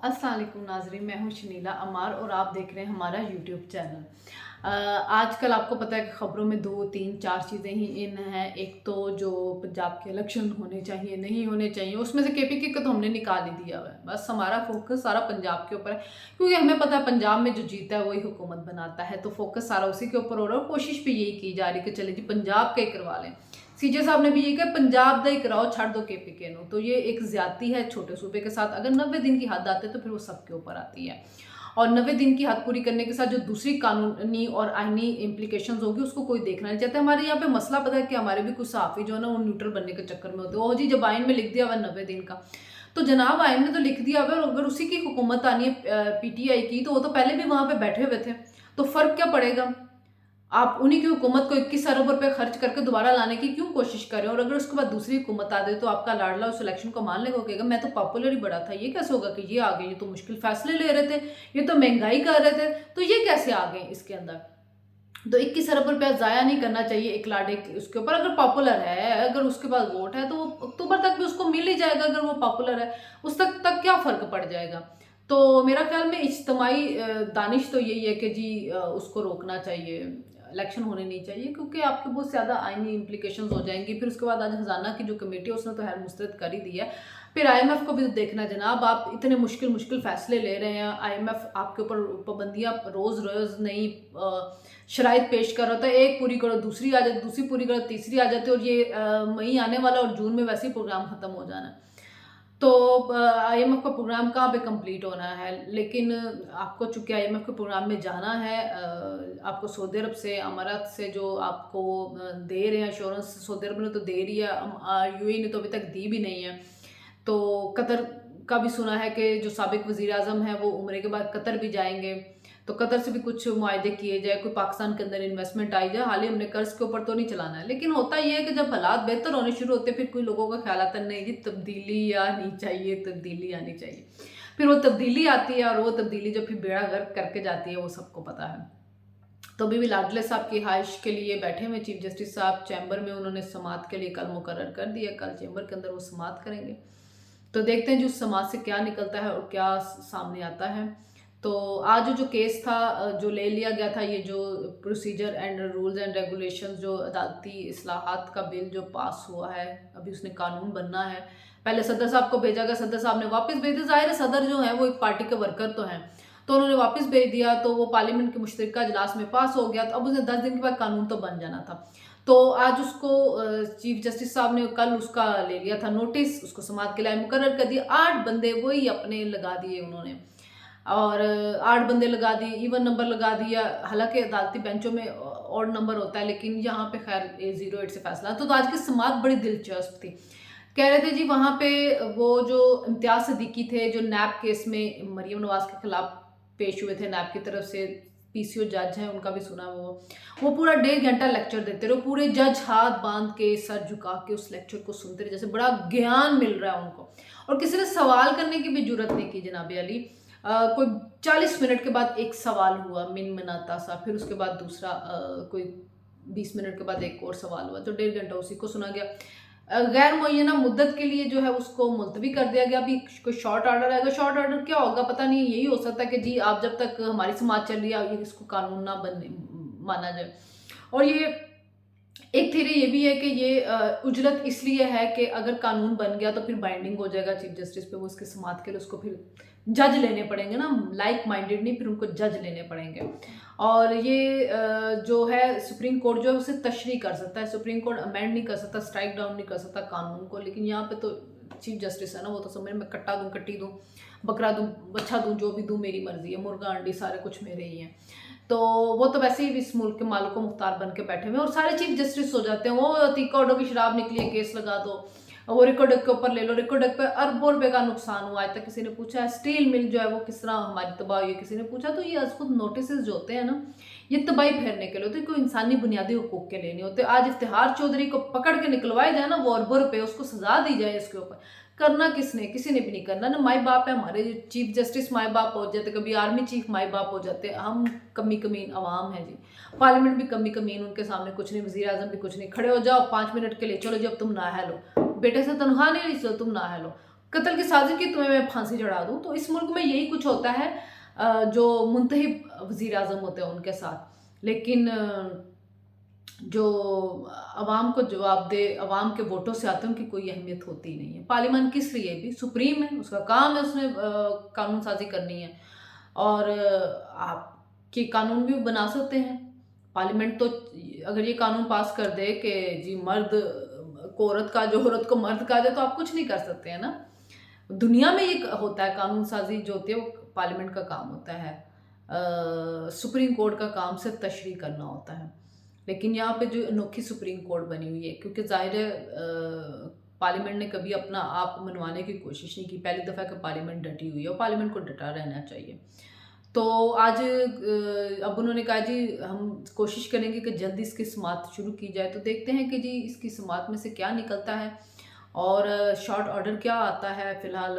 अस्सलाम वालेकुम नाज़रीन, मैं हूँ शनीला अमार और आप देख रहे हैं हमारा यूट्यूब चैनल। आजकल आपको पता है कि ख़बरों में 2, 3, 4 चीज़ें ही इन हैं। एक तो जो पंजाब के इलेक्शन होने चाहिए, नहीं होने चाहिए, उसमें से केपीके को तो हमने निकाल ही दिया हुआ है। बस हमारा फोकस सारा पंजाब के ऊपर है, क्योंकि हमें पता है पंजाब में जो जीता है वही हुकूमत बनाता है, तो फोकस सारा उसी के ऊपर हो रहा है और कोशिश भी यही की जा रही है कि चले जी पंजाब का ही करवा लें। सीजे साहब ने भी ये कहा पंजाब दा ही कराओ, छड़ दो केपीके नो। तो ये एक ज्यादती है छोटे सूबे के साथ। अगर 90 दिन की हद आते तो फिर वो सबके ऊपर आती है, और 90 दिन की हद पूरी करने के साथ जो दूसरी कानूनी और आईनी इम्प्लीकेशंस होगी उसको कोई देखना नहीं चाहता। हमारे यहाँ पे मसला पता है कि हमारे भी कुछ सहाफ़ी जो है ना वो न्यूट्रल बनने के चक्कर में होते हैं। ओ जी, जब आइन में लिख दिया हुआ 90 दिन का, तो जनाब आइन में तो लिख दिया हुआ है, और अगर उसी की हुकूमत आनी है पीटीआई की, तो वो तो पहले भी वहां पे बैठे हुए थे, तो फर्क क्या पड़ेगा? आप उन्हीं की हुकूमत को 21 अरब रुपए खर्च करके दोबारा लाने की क्यों कोशिश कर रहे हो? और अगर उसके बाद दूसरी हुकूमत आ जाए तो आपका लाडला उस इलेक्शन को मान लेगा, कहेगा मैं तो पॉपुलर ही बड़ा था, ये कैसे होगा कि ये आ गए, ये तो मुश्किल फैसले ले रहे थे, ये तो महंगाई कर रहे थे, तो ये कैसे आ गए इसके अंदर? तो 21 अरब रुपया ज़ाया नहीं करना चाहिए एक लाडे उसके ऊपर। अगर पॉपुलर है, अगर उसके पास वोट है, तो वो अक्टूबर तक भी उसको मिल ही जाएगा। अगर वो पॉपुलर है, उस तक क्या फ़र्क पड़ जाएगा? तो मेरा ख्याल में इज्तिमाई दानिश तो यही है कि जी उसको रोकना चाहिए, इलेक्शन होने नहीं चाहिए, क्योंकि आपके बहुत ज़्यादा आईनी इम्प्लीकेशंस हो जाएंगी। फिर उसके बाद आज खजाना की जो कमेटी है उसने तो खैर मुस्तरद कर ही दी है। फिर आईएमएफ को भी तो देखना जनाब, आप इतने मुश्किल मुश्किल फैसले ले रहे हैं, आईएमएफ आपके ऊपर पाबंदियां रोज़ रोज़ नई शराइत पेश कर रहा था। एक पूरी करो, दूसरी आ जाती, दूसरी पूरी करो, तीसरी आ जाती, और ये मई आने वाला और जून में वैसे ही प्रोग्राम ख़त्म हो जाना है। तो आईएमएफ का प्रोग्राम कहाँ पे कंप्लीट होना है? लेकिन आपको चूँकि आईएमएफ के प्रोग्राम में जाना है, आपको सऊदी अरब से, अमारात से जो आपको दे रहे हैं एश्योरेंस, सऊदी अरब ने तो दे रही है, यूएई ने तो अभी तक दी भी नहीं है। तो कतर का भी सुना है कि जो साबिक वज़ीर आज़म है वो उम्रे के बाद कतर भी जाएँगे, तो कतर से भी कुछ मुआहदे किए जाए, कोई पाकिस्तान के अंदर इन्वेस्टमेंट आई जाए। हाल ही हमने कर्ज़ के ऊपर तो नहीं चलाना है, लेकिन होता ये है कि जब हालात बेहतर होने शुरू होते हैं, फिर कोई लोगों का ख्याल आता है नहीं जी तब्दीली आनी चाहिए, तब्दीली आनी चाहिए। फिर वो तब्दीली आती है, और वो तब्दीली जब फिर बेड़ा गर्क करके जाती है वो सबको पता है। तो अभी भी लाडले साहब की रिहाइश के लिए बैठे हुए चीफ जस्टिस साहब चैम्बर में, उन्होंने समाअत के लिए कल मुकर्रर कर दिया, कल चैम्बर के अंदर वो समाअत करेंगे। तो देखते हैं जी उस समाज से क्या निकलता है और क्या सामने आता है। तो आज जो केस था, जो ले लिया गया था, ये जो procedure and rules and regulations, जो अदालती इस्लाहात का बिल जो पास हुआ है, अभी उसने कानून बनना है। पहले सदर साहब को भेजा गया, सदर साहब ने वापस भेज दिया। ज़ाहिर है सदर जो है वो एक पार्टी के वर्कर तो हैं, तो उन्होंने वापस भेज दिया, तो वो पार्लियामेंट के मुश्तरका इजलास में पास हो गया। तो अब उसे 10 दिन के बाद कानून तो बन जाना था। तो आज उसको चीफ जस्टिस साहब ने कल उसका ले लिया था नोटिस, उसको समाअत के लिए मुकर्रर कर दिया। 8 बंदे वही अपने लगा दिए उन्होंने, और 8 बंदे लगा दिए, इवन नंबर लगा दिया। हालांकि अदालती बेंचों में ऑड नंबर होता है, लेकिन यहाँ पे खैर 08 से फैसला। तो आज की समाअत बड़ी दिलचस्प थी। कह रहे थे जी वहाँ पे वो जो इम्तियाज सिद्दीकी थे, जो नैब केस में मरियम नवाज के खिलाफ पेश हुए थे, नैब की तरफ से पीसीओ जज हैं, उनका भी सुना। वो पूरा 1.5 घंटा लेक्चर देते रहे। पूरे जज हाथ बांध के, सर झुका के उस लेक्चर को सुनते रहे, जैसे बड़ा ज्ञान मिल रहा है उनको, और किसी ने सवाल करने की भी जरूरत नहीं की जनाबे अली। कोई 40 मिनट के बाद एक सवाल हुआ मिनमिनाता सा, फिर उसके बाद दूसरा, कोई 20 मिनट के बाद एक और सवाल हुआ, तो 1.5 घंटा उसी को सुना गया। गैर मुअय्यना मुद्दत के लिए जो है उसको मुलतवी कर दिया गया। अभी कोई शॉर्ट ऑर्डर आएगा, शॉर्ट ऑर्डर क्या होगा पता नहीं। यही हो सकता है कि जी आप जब तक हमारी समाज चल रही है ये इसको कानून ना बनने माना जाए। और ये एक थ्योरी ये भी है कि ये उजरत इसलिए है कि अगर कानून बन गया तो फिर बाइंडिंग हो जाएगा चीफ जस्टिस पे, वो उसके समाअत के लिए उसको फिर जज लेने पड़ेंगे ना, लाइक माइंडेड नहीं, फिर उनको जज लेने पड़ेंगे। और ये जो है सुप्रीम कोर्ट जो है उसे तशरीह कर सकता है, सुप्रीम कोर्ट अमेंड नहीं कर सकता, स्ट्राइक डाउन नहीं कर सकता कानून को। लेकिन यहाँ पे तो चीफ जस्टिस है ना, वो तो समझ में कट्टा दूँ, कट्टी दूँ, बकरा दूँ, बच्चा दूँ, जो भी दूँ मेरी मर्जी है, मुर्गा अंडी सारे कुछ मेरे ही हैं। तो वो तो वैसे ही इस मुल्क के मालिक मुख्तार बन के बैठे हुए, और सारे चीफ जस्टिस हो जाते हैं। वो अतीका उडो की शराब निकली है, केस लगा दो, वो रिकॉर्ड के ऊपर ले लो, रिकॉर्ड पे अरबों रुपए का नुकसान हुआ। आज तक किसी ने पूछा है स्टील मिल जो है वो किस तरह हमारी तबाह हुई है, किसी ने पूछा? तो ये खुद नोटिस जो होते हैं ना, ये तबाही फेरने के लिए होते हैं, कोई इंसानी बुनियादी हुकूक के लिए नहीं होते। आज इफ्तिखार चौधरी को पकड़ के निकलवाए जाए ना, वो अरबों रुपए, उसको सजा दी जाए इसके ऊपर, करना किसने? किसी ने भी नहीं करना ना। माई बाप है हमारे चीफ जस्टिस, माई बाप हो जाते, कभी आर्मी चीफ माई बाप हो जाते। हम कमी कमीन अवाम है जी, पार्लियामेंट भी कमी कमीन, उनके सामने कुछ नहीं, वजीर आजम भी कुछ नहीं। खड़े हो जाओ 5 मिनट के लिए, चलो जी अब तुम ना लो, बेटे से तनख्वाह नहीं ली, चलो तुम ना लो, कत्ल की साजिश की तुम्हें मैं फांसी चढ़ा दूँ। तो इस मुल्क में यही कुछ होता है जो मुंतहिब वज़ीर आज़म होते हैं उनके साथ। लेकिन जो अवाम को जवाब दे, अवाम के वोटों से आते हैं, उनकी कोई अहमियत होती ही नहीं है। पार्लियामेंट किस लिए भी सुप्रीम है, उसका काम है, उसने कानून साजी करनी है और आप कि कानून भी बना सकते हैं। पार्लियामेंट तो अगर ये कानून पास कर दे कि जी मर्द को औरत का जो, औरत को मर्द का जाए, तो आप कुछ नहीं कर सकते हैं ना। दुनिया में ये होता है, कानून साजी जो होती है वो पार्लियामेंट का काम होता है। सुप्रीम कोर्ट का काम सिर्फ तशरीह करना होता है। लेकिन यहाँ पे जो अनोखी सुप्रीम कोर्ट बनी हुई है, क्योंकि ज़ाहिर है पार्लियामेंट ने कभी अपना आप मनवाने की कोशिश नहीं की। पहली दफ़ा कि पार्लियामेंट डटी हुई है और पार्लियामेंट को डटा रहना चाहिए। तो आज अब उन्होंने कहा जी हम कोशिश करेंगे कि जल्दी इसकी समाअत शुरू की जाए। तो देखते हैं कि जी इसकी समाअत में से क्या निकलता है और शॉर्ट ऑर्डर क्या आता है। फ़िलहाल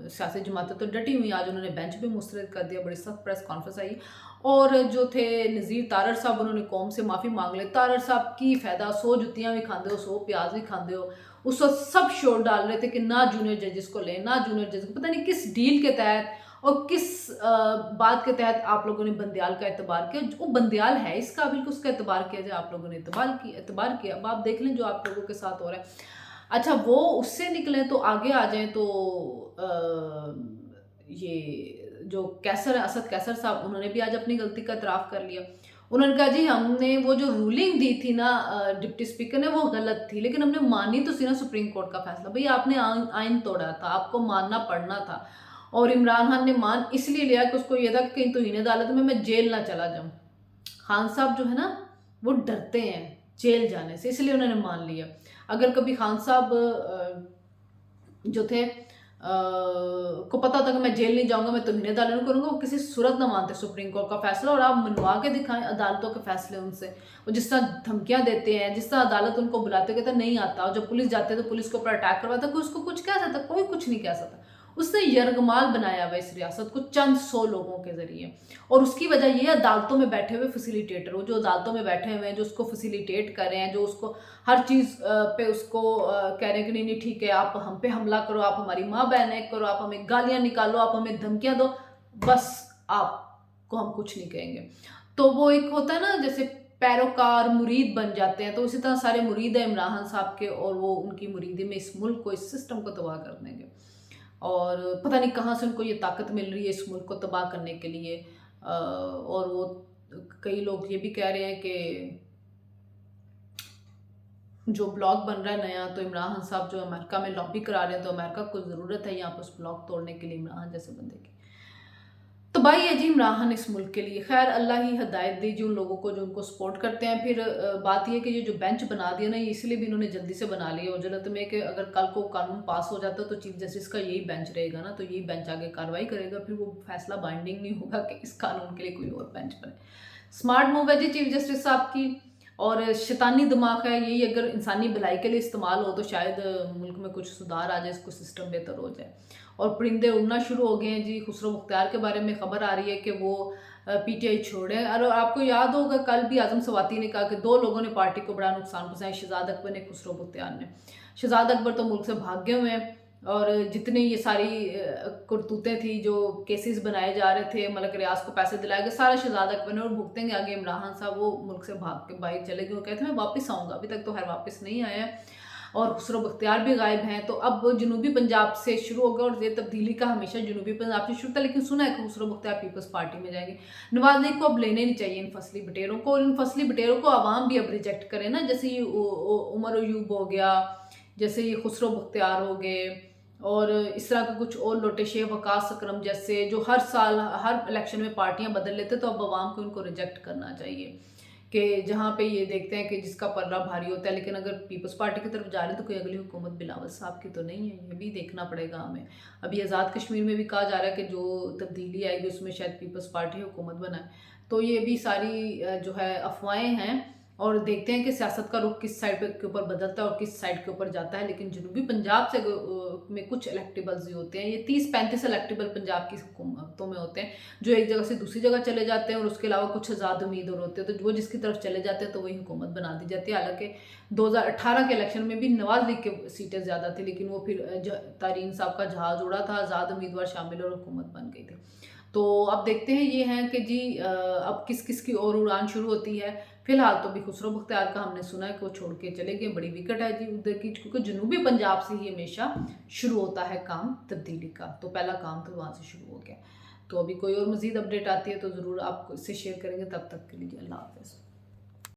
सियासी जमातें तो डटी हुई। आज उन्होंने बेंच भी मुस्तरद कर दिया, बड़ी सख्त प्रेस कॉन्फ्रेंस आई और जो थे नज़ीर तारड़ साहब, उन्होंने कौम से माफ़ी मांग ली। तारड़ साहब की फ़ायदा 100 जुतियाँ भी खाते हो, 100 प्याज भी खाते हो। उस वक्त सब शोर डाल रहे थे कि ना जूनियर जजेस को लें, ना जूनियर जजेस को, पता नहीं किस डील के तहत और किस बात के तहत आप लोगों ने बंदयाल का एतबार किया। वो बंदयाल है इस काबिल कि उसका एतबार किया जाए, आप लोगों ने एतबार किया। अब आप देख लें जो आप लोगों के साथ हो रहा है। अच्छा, वो उससे निकले तो आगे आ जाएं तो ये जो कैसर असद कैसर साहब, उन्होंने भी आज अपनी गलती का इतराफ़ कर लिया। उन्होंने कहा जी हमने वो जो रूलिंग दी थी ना डिप्टी स्पीकर ने, वो गलत थी, लेकिन हमने मानी तो सी ना सुप्रीम कोर्ट का फैसला। भई आपने आइन तोड़ा था, आपको मानना पड़ना था। और इमरान खान ने मान इसलिए लिया कि उसको ये था कि कहीं तौहीन अदालत में मैं जेल ना चला जाऊँ। खान साहब जो है ना वो डरते हैं जेल जाने से, इसलिए उन्होंने मान लिया। अगर कभी खान साहब जो थे को पता था कि मैं जेल नहीं जाऊंगा, मैं तौहीन अदालत नहीं करूंगा, वो किसी सूरत ना मानते सुप्रीम कोर्ट का फैसला। और आप मनवा के दिखाएं अदालतों के फैसले उनसे। वो जिस तरह धमकियां देते हैं, जिस तरह अदालत उनको बुलाते, कहते नहीं आता, और जब पुलिस जाते तो पुलिस के ऊपर अटैक करवाता, कोई उसको कुछ कह सकता? कोई कुछ नहीं कह सकता। उसने यरगमाल बनाया हुआ इस रियासत को चंद 100 लोगों के जरिए। और उसकी वजह ये अदालतों में बैठे हुए फैसिलिटेटर, वो जो अदालतों में बैठे हुए हैं, जो उसको फैसिलिटेट कर रहे हैं, जो उसको हर चीज़ पे उसको कह रहे हैं कि नहीं नहीं ठीक है, आप हम पे हमला करो, आप हमारी माँ बहनें करो, आप हमें गालियाँ निकालो, आप हमें धमकियाँ दो, बस आपको हम कुछ नहीं कहेंगे। तो वो एक होता है ना जैसे पैरोकार मुरीद बन जाते हैं, तो उसी तरह सारे मुरीद हैं इमरान खान साहब के, और वो उनकी मुरीदी में इस मुल्क को, इस सिस्टम को तबाह कर देंगे। और पता नहीं कहाँ से उनको ये ताकत मिल रही है इस मुल्क को तबाह करने के लिए। और वो कई लोग ये भी कह रहे हैं कि जो ब्लॉक बन रहा है नया, तो इमरान खान साहब जो अमेरिका में लॉबी करा रहे हैं, तो अमेरिका को ज़रूरत है यहाँ पर उस ब्लॉक तोड़ने के लिए इमरान जैसे बंदे की। तो भाई है जी इमरान खान इस मुल्क के लिए। खैर अल्लाह ही हिदायत दीजिए उन लोगों को जो उनको सपोर्ट करते हैं। फिर बात ये कि ये जो बेंच बना दिया ना, ये इसलिए भी इन्होंने जल्दी से बना लिया वजलत में कि अगर कल को कानून पास हो जाता तो चीफ जस्टिस का यही बेंच रहेगा ना, तो यही बेंच आगे कार्रवाई करेगा। फिर वो फैसला बाइंडिंग नहीं होगा कि इस कानून के लिए कोई और बेंच बने। स्मार्ट मूव है जी चीफ जस्टिस साहब की, और शैतानी दिमाग है। यही अगर इंसानी भलाई के लिए इस्तेमाल हो तो शायद मुल्क में कुछ सुधार आ जाए, इसको सिस्टम बेहतर हो जाए। और परिंदे उड़ना शुरू हो गए हैं जी। खुसरो मुख्तार के बारे में खबर आ रही है कि वो पीटीआई छोड़े। और आपको याद होगा कल भी आजम सवाती ने कहा कि 2 लोगों ने पार्टी को बड़ा नुकसान पहुंचाया, शहजाद अकबर ने, खुसरो मुख्तार ने। शहजाद अकबर तो मुल्क से भाग गए हुए हैं, और जितनी ये सारी करतूतें थी, जो केसेस बनाए जा रहे थे, मलक रियाज को पैसे दिलाए गए, सारा शहजाद अकबर ने, और भुगतेंगे आगे इमरान खान साहब। वो मुल्क से भाग के बाहर चले गए, वो कहते हैं मैं वापस आऊँगा, अभी तक तो खैर वापस नहीं आए हैं। और खुसरो बख्तियार भी गायब हैं। तो अब जनूबी पंजाब से शुरू होगा, और ये तब्दीली का हमेशा जनूबी पंजाब से शुरू था, लेकिन सुना है कि खुसरो बख्तियार पीपल्स पार्टी में जाएंगे। नवाज लीग को अब लेने नहीं चाहिए इन फसली बटेरों को, और इन फसली बटेरों को आवाम भी अब रिजेक्ट करे ना। जैसे ये उमर अयूब हो गया, जैसे ये खुसरो बख्तियार हो गए, और इस तरह के कुछ और लोटे शेख वकास अकरम जैसे, जो हर साल हर इलेक्शन में पार्टियां बदल लेते, तो अब आवाम को इनको रिजेक्ट करना चाहिए। कि जहाँ पे ये देखते हैं कि जिसका पल्ला भारी होता है। लेकिन अगर पीपल्स पार्टी की तरफ जा रहे हैं तो कोई अगली हुकूमत बिलावल साहब की तो नहीं है, ये भी देखना पड़ेगा हमें। अभी आज़ाद कश्मीर में भी कहा जा रहा है कि जो तब्दीली आएगी उसमें शायद पीपल्स पार्टी हुकूमत बनाए। तो ये भी सारी जो है अफवाहें हैं, और देखते हैं कि सियासत का रुख किस साइड के ऊपर बदलता है और किस साइड के ऊपर जाता है। लेकिन जनूबी पंजाब से में कुछ इलेक्टेबल्स भी होते हैं। ये 30-35 इलेक्टेबल पंजाब की हुकूमतों में होते हैं, जो एक जगह से दूसरी जगह चले जाते हैं और उसके अलावा कुछ आज़ाद उम्मीदवार होते हैं, तो वो जिसकी तरफ चले जाते हैं तो वही हुकूमत बना दी जाती है। हालांकि 2018 के इलेक्शन में भी नवाज लीग के सीटें ज़्यादा थी, लेकिन वो फिर तारीन साहब का जहाज़ उड़ा था, आज़ाद उम्मीदवार शामिल और हुकूमत बन गई थी। तो अब देखते हैं ये हैं कि जी अब किस किस की और उड़ान शुरू होती है। फिलहाल तो भी खुसरो मुख्तियार का हमने सुना है कि वो छोड़ के चले गए, बड़ी विकट है जी उधर की, क्योंकि जनूबी पंजाब से ही हमेशा शुरू होता है काम तब्दीली का, तो पहला काम तो वहाँ से शुरू हो गया। तो अभी कोई और मज़ीद अपडेट आती है तो ज़रूर आपको इससे शेयर करेंगे। तब तक के लिए अल्लाह हाफ़िज़।